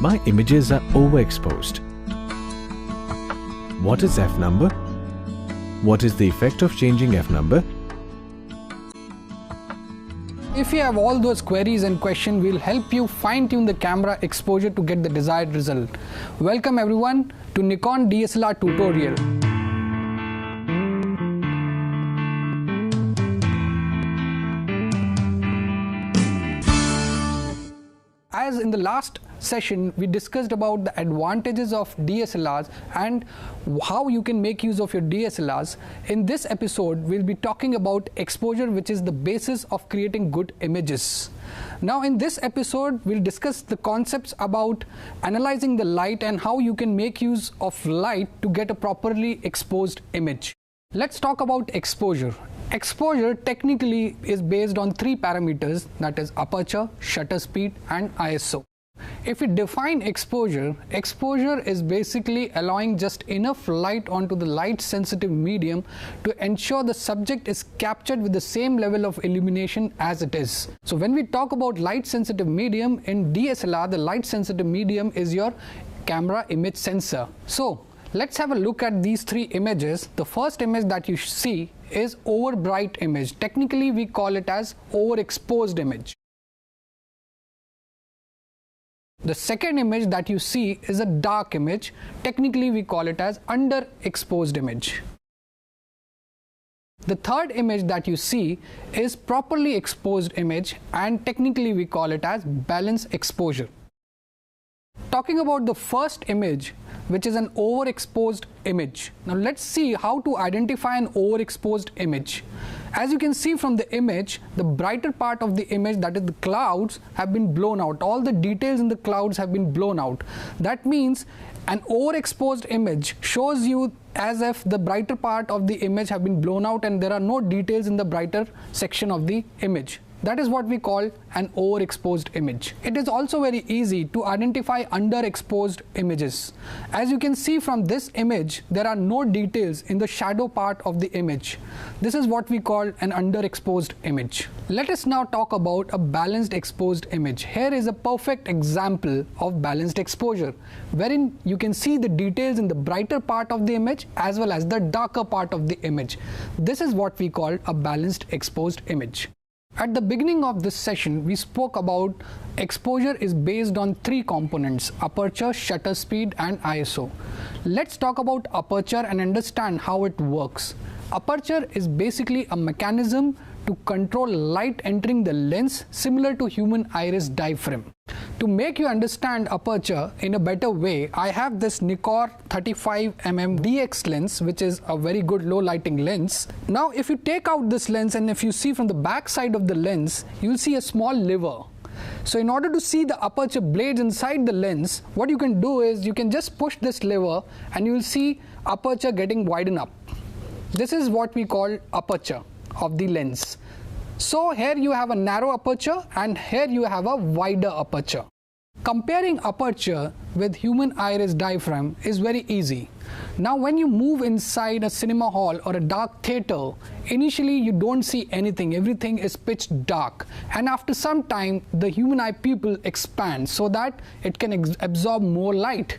My images are overexposed. What is f number? What is the effect of changing f number? If you have all those queries and questions, we'll help you fine-tune the camera exposure to get the desired result. Welcome everyone to Nikon DSLR tutorial. As in the last session, we discussed about the advantages of DSLRs and how you can make use of your DSLRs. In this episode, we'll be talking about exposure, which is the basis of creating good images. Now in this episode, we'll discuss the concepts about analyzing the light and how you can make use of light to get a properly exposed image. Let's talk about exposure. Exposure technically is based on three parameters, that is aperture, shutter speed and ISO. If we define exposure, exposure is basically allowing just enough light onto the light sensitive medium to ensure the subject is captured with the same level of illumination as it is. So when we talk about light sensitive medium in DSLR, the light sensitive medium is your camera image sensor. So let's have a look at these three images. The first image that you see is overbright image. Technically we call it as overexposed image. The second image that you see is a dark image. Technically we call it as underexposed image. The third image that you see is properly exposed image, and technically we call it as balanced exposure. Talking about the first image, which is an overexposed image. Now let's see how to identify an overexposed image. As you can see from the image, the brighter part of the image, that is the clouds, have been blown out. All the details in the clouds have been blown out. That means an overexposed image shows you as if the brighter part of the image have been blown out and there are no details in the brighter section of the image. That is what we call an overexposed image. It is also very easy to identify underexposed images. As you can see from this image, there are no details in the shadow part of the image. This is what we call an underexposed image. Let us now talk about a balanced exposed image. Here is a perfect example of balanced exposure, wherein you can see the details in the brighter part of the image as well as the darker part of the image. This is what we call a balanced exposed image. At the beginning of this session, we spoke about exposure is based on three components: aperture, shutter speed and ISO. Let's talk about aperture and understand how it works. Aperture is basically a mechanism to control light entering the lens, similar to human iris diaphragm. To make you understand aperture in a better way, I have this Nikon 35mm DX lens, which is a very good low lighting lens. Now if you take out this lens and if you see from the back side of the lens, you'll see a small lever. So in order to see the aperture blades inside the lens, what you can do is you can just push this lever and you will see aperture getting widened up. This is what we call aperture of the lens. So here you have a narrow aperture and here you have a wider aperture. Comparing aperture with human iris diaphragm is very easy. Now when you move inside a cinema hall or a dark theater, initially you don't see anything, everything is pitch dark, and after some time the human eye pupil expands so that it can absorb more light.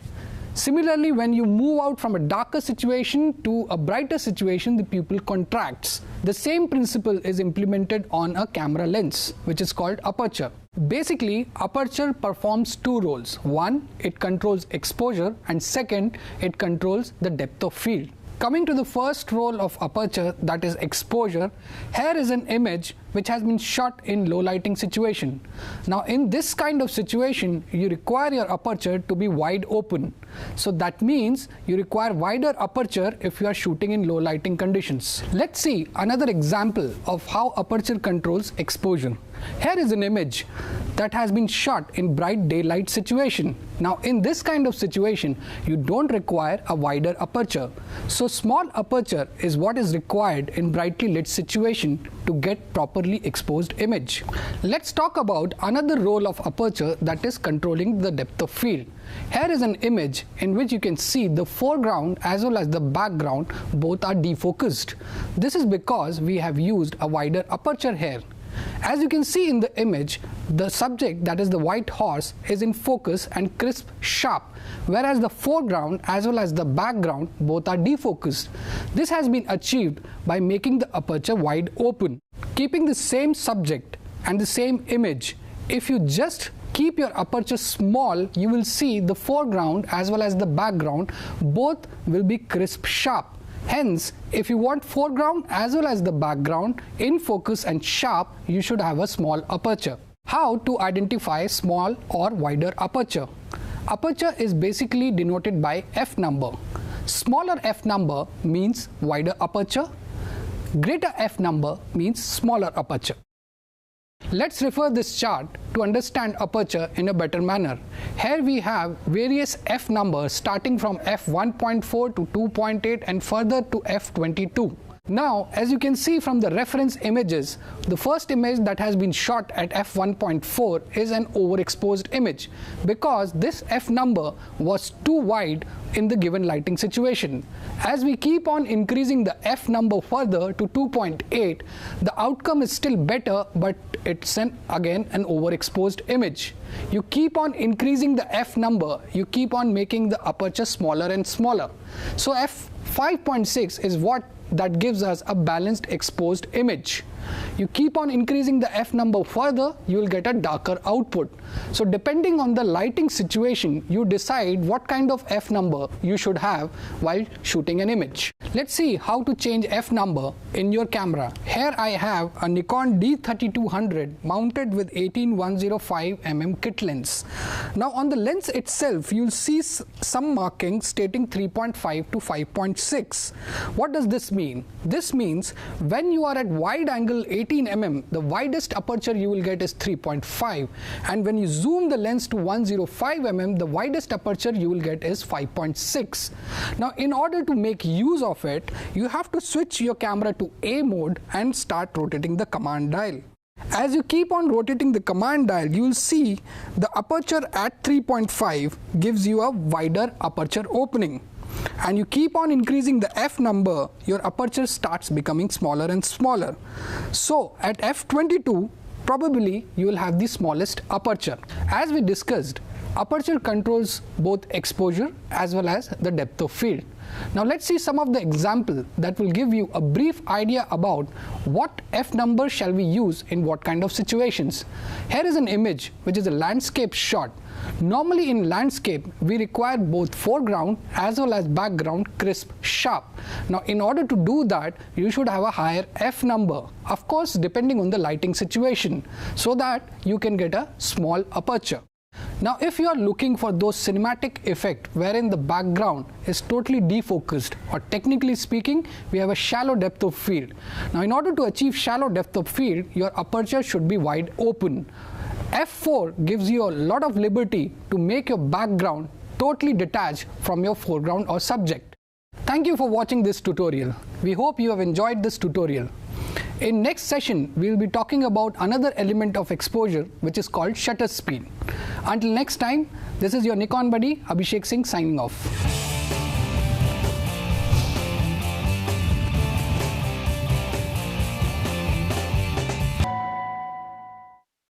Similarly, when you move out from a darker situation to a brighter situation, the pupil contracts. The same principle is implemented on a camera lens, which is called aperture. Basically, aperture performs two roles. One, it controls exposure, and second, it controls the depth of field. Coming to the first role of aperture, that is exposure, here is an image which has been shot in low lighting situation. Now in this kind of situation, you require your aperture to be wide open. So that means you require wider aperture if you are shooting in low lighting conditions. Let's see another example of how aperture controls exposure. Here is an image that has been shot in bright daylight situation. Now in this kind of situation, you don't require a wider aperture. So small aperture is what is required in brightly lit situation to get properly exposed image. Let's talk about another role of aperture, that is controlling the depth of field. Here is an image in which you can see the foreground as well as the background both are defocused. This is because we have used a wider aperture here. As you can see in the image, the subject, that is the white horse, is in focus and crisp, sharp, whereas the foreground as well as the background both are defocused. This has been achieved by making the aperture wide open. Keeping the same subject and the same image, if you just keep your aperture small, you will see the foreground as well as the background both will be crisp, sharp. Hence, if you want foreground as well as the background in focus and sharp, you should have a small aperture. How to identify small or wider aperture? Aperture is basically denoted by f number. Smaller f number means wider aperture. Greater f number means smaller aperture. Let's refer this chart to understand aperture in a better manner. Here we have various f numbers starting from f1.4 to 2.8 and further to f22. Now, as you can see from the reference images, the first image that has been shot at f1.4 is an overexposed image because this f number was too wide in the given lighting situation. As we keep on increasing the f number further to 2.8, the outcome is still better, but it's again an overexposed image. You keep on increasing the f number, you keep on making the aperture smaller and smaller. So f5.6 is what that gives us a balanced exposed image. You keep on increasing the f number further, you will get a darker output. So depending on the lighting situation, you decide what kind of f number you should have while shooting an image. Let's see how to change f number in your camera. Here I have a Nikon D3200 mounted with 18105mm kit lens. Now on the lens itself, you'll see some markings stating 3.5 to 5.6. What does this mean? This means when you are at wide angle 18mm, the widest aperture you will get is 3.5, and when you zoom the lens to 105mm, the widest aperture you will get is 5.6. Now in order to make use of it, you have to switch your camera to A mode and start rotating the command dial. As you keep on rotating the command dial, you will see the aperture at 3.5 gives you a wider aperture opening. And you keep on increasing the f number, your aperture starts becoming smaller and smaller. So at f22, probably you will have the smallest aperture. As we discussed, aperture controls both exposure as well as the depth of field. Now let's see some of the examples that will give you a brief idea about what f number shall we use in what kind of situations. Here is an image which is a landscape shot. Normally in landscape, we require both foreground as well as background crisp, sharp. Now in order to do that, you should have a higher f number, of course depending on the lighting situation, so that you can get a small aperture. Now if you are looking for those cinematic effect wherein the background is totally defocused, or technically speaking, we have a shallow depth of field. Now in order to achieve shallow depth of field, your aperture should be wide open. f4 gives you a lot of liberty to make your background totally detached from your foreground or subject. Thank you for watching this tutorial. We hope you have enjoyed this tutorial. In next session, we will be talking about another element of exposure, which is called shutter speed. Until next time, this is your Nikon buddy Abhishek Singh signing off.